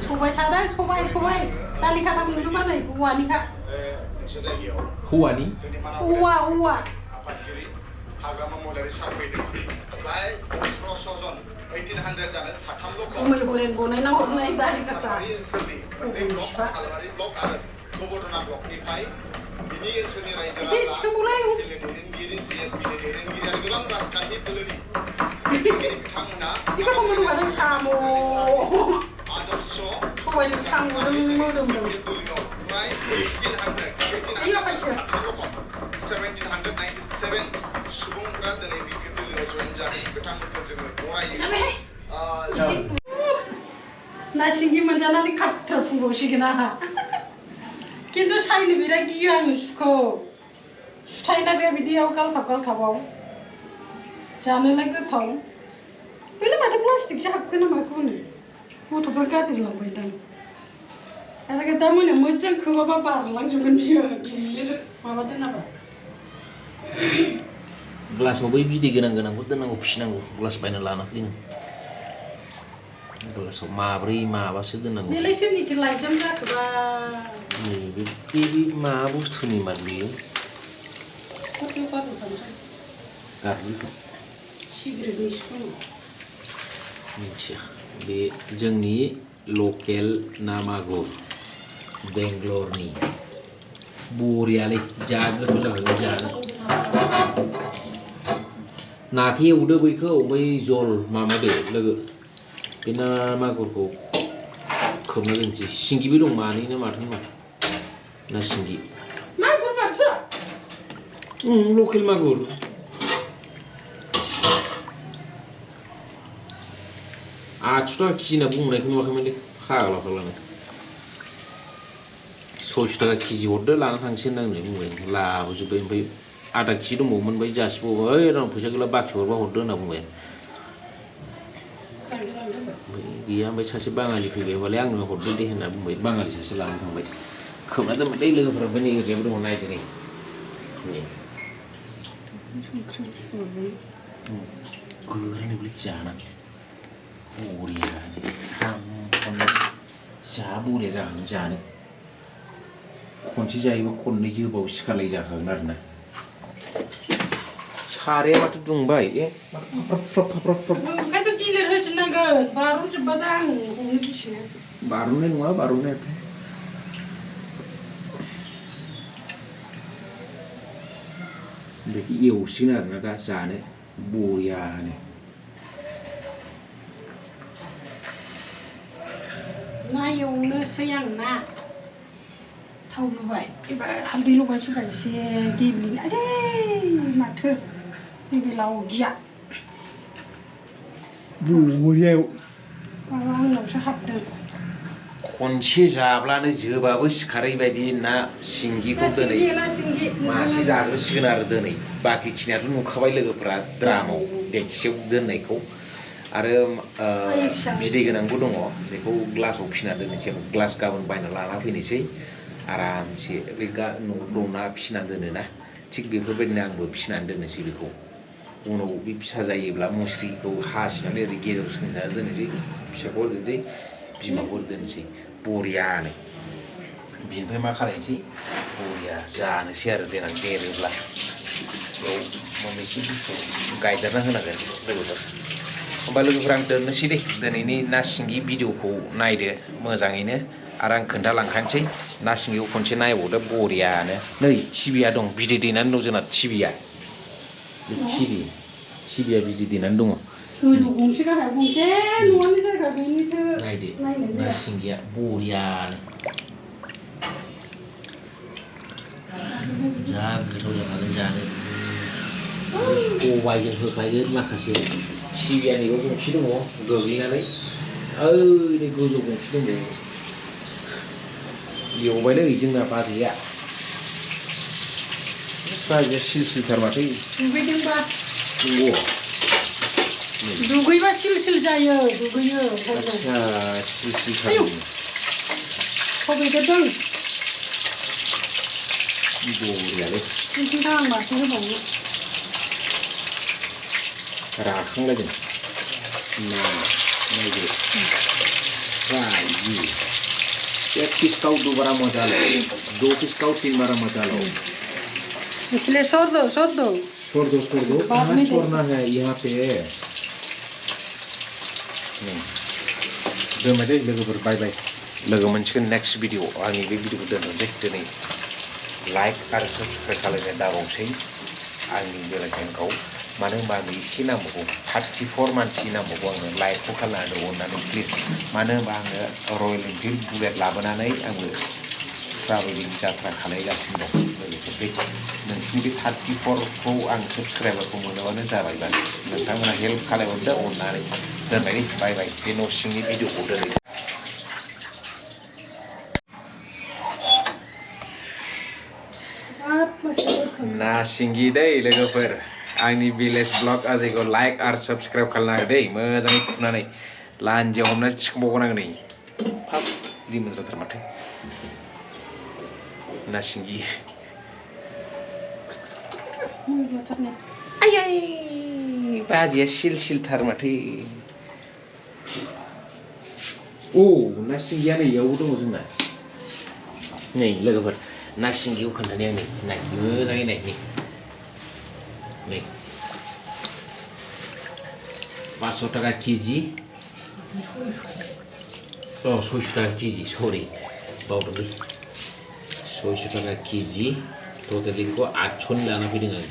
सबाय सादा सबाय दालि खाथा बुंदों मालाय औवानिखा हौवानि औवा मैगरेन बनायना हरनाय दालि खाथा एसे थिखांबावलाय एसे गोथाव मोदोमखादों साम' सबायजों साम'जों मोदोमदों आयौ खायसे ना सिंगि मोनजानानै खाथ्रा फुंबावसिगोन आंहा खिन्थु सायनो बिराद गियो आङो सुखौ सुथायना बे बिदियाव गालथाबाव जानोलाय गोथाव बेलाय माथो प्लास्टिकसो हाबखो ना माखौ होनो गथ'फोर गाद्रिलांबायदां आरो दा मोनायाव मोजां खोबाबा बारलांजोबगोन बियो गिलिर माबा दोनाबा ग्लासाव बै बिदै गोनांखौ दोननांगौ फिसिनांगौ ग्लास बायना लाना फैनो ग्लासाव माब्रै माबासो दोननांगौ बेलाय सोरनिथो लाइजाम जाखोबा बे मा बुस्थुनि मार बेयो गारलिखौ सिगारेटनि सिखोन मिथिया बे जोंनि लकेल ना मागुर बेंगलरनि बरियालै जा गोथाव जागोन जानो नाखौ एवदो बैखौ बै जल माबादो लोगो बे ना मागुरखौ खोबना दोनसै सिंगिबो दं मानैनो माथाम ना सिंगि मागुर मारसो लकेल मागुर 800 थाखा केजि होनना बुंनायखौ नुवाखैमोनलै फाग्लानो 600 थाखा केजि हरदो लाना थांसै होननानै बुंबाय लाबोजोब्बाय ओमफ्राय आधा केजि दंबावोमोन ओमफ्राय जासिबावबाय ओइ रावनाव फैसा गैला बाखि हरबा हरदो होनना बुंबाय गैया ओमफ्राय सासे बाङालि फैबाय होनबालाय आंनो हरदो दे होनना बुंबाय बाङालि सासे लाना थांबाय खोबना दोनबाय लोगोफोरा ओमफ्राय नै ओरैजायबो दङ नायदो नै गोरानैबो जाना बरिया जा बरिया जाखागोन जानो खनसे जायोबा खननै जोबाव सिखालाय जाखागोन आरोना साराया माथो दुंबाय ओंखायनोथ' गिलिर होसिननांगोन बारनजोब्बादा आं हमनो गिसिनो बारननाय नङा बारननायाथ' बेखौ एवसिगोन आरोना दा जानो बरियानो ना एवनोसै आं ना थाव लुबाय एबार हालदै लगायसैबाय एसे गेब्लेनो आदै माथो नैबे लावगिया बरियाव माबा आंनावसो हाबदों खनसे जाब्लानो जोबाबो सिखारै बायदि ना सिंगिखौ दोनै मासे जाग्रोसिगोन आरो दोनै बाखि खिनियाथ' नुखाबाय लोगोफोरा द्रामाव डेक्सियाव दोननायखौ आरो बिदै गोनांबो दङ बेखौ ग्लासाव फिसिना दोननोसै ग्लास गाबोन बायना लाना फैनोसै आरामसे बे न'आव दं ना फिसिना दोनोना थिग बेफोरबायदिनो आंबो फिसिनानै दोननोसै बेखौ उनाव बे फिसा जायोब्ला मुस्रिखौ हासिनानै ओरै गेजेराव सोंनानै दोननोसै फिसाखौ दोनसै बिमाखौ दोनसै बरियानो बिनिफ्राय मा खालायनोसै बरिया जानोसै आरो देनां देरोब्ला बेयाव मोननैसो बुस्थु गायदेरना होनांगोन लोगोफोर होमबा लोगोफोर आं दोननोसै दे दिनैनि ना सिंगि भिडिअखौ नायदो मोजाङैनो आरो आं खोन्थालांखानोसै ना सिंगिखौ खनसे नायबावदो बरियानो नै टिभिया दं बिदै दैनानै दं जोंना टिभिया टिभिया बिदै दैनानै दङ गंसे गाहाय गंसे न'आनो जायगा गैयिनिसो नायदो ना सिंगिया बरियानो जा गोथाव जाखागोन जानो सबायजों होफागोन माखासे टिभिया नैबो गंसे दङ गोग्लैनानै ओरै गोजौ गंसे दंबावो एवबायलै जोंना बाजैया सिल सिलथार माथो दुगैदोंबा नंगौ दुगैबा सिल सिल जायो दुगैयो आच्छा सिल सिलथार सबायगोरदों बरियालै नोंसिनिखौ आं माथो होबावनो राखांलायदों ना नायदो फ्राय जी एक पीस खाओ दोबारा मजा लो 2 पीस खाओ 3 बार मजा लो इसलिए छोड़ दो छोड़ दो कहाँ छोड़ना है यहाँ पे दोनों लोगोफोर बाय बाय लोगो मोनसिगोन नेक्स्ट भिडिअ आंनि बे भिडिअखौ दोननोसै दिनै लाइक आरो साबस्क्राइब खालामनो दाबावसै आंनि बेल आइकनखौ मानो होनबा आंनो एसे नांबावगौ 34 मानसि नांबावगौ आंनो लाइकखौ खालामना होदो अननानै प्लिज मानो होनबा आङो रयेल एनफिल्ड बुलेट लाबोनानै आंबो ट्राभेलिं जात्रा खालामगासिनो दं लोगोफोर नोंसिनि बे 34खौ आं साबस्क्राइबारखौ मोनोबानो जाबाय बास नोंथांमोना हेल्प खालामहरदो अननानै दोनबाय बाय बाय बे न' सिंनि भिडिअखौ दोनै ना सिंगि दै लोगोफोर आंनि भिलेज ब्लग आजैखौ लाइक आरो साबस्क्राइब खालामना हो दै मोजाङै थुनानै लान्जियाव हमनानै थिखांबावगोन आं नै फाब लिमोनद्राथार माथो ना सिंगि आयै बाजिया सिलसिलथार माथो औ ना सिंगिया नै इयावबो दङ जोंना नै लोगोफोर ना सिंगिखौ खोन्थानि आं नाय मोजाङै नाय नै 500 टाका केजि 600 टाका केजि सरि बावदोंलै 600 टाका केजि टटेलि बेखौ 800नि लाना फैदों आं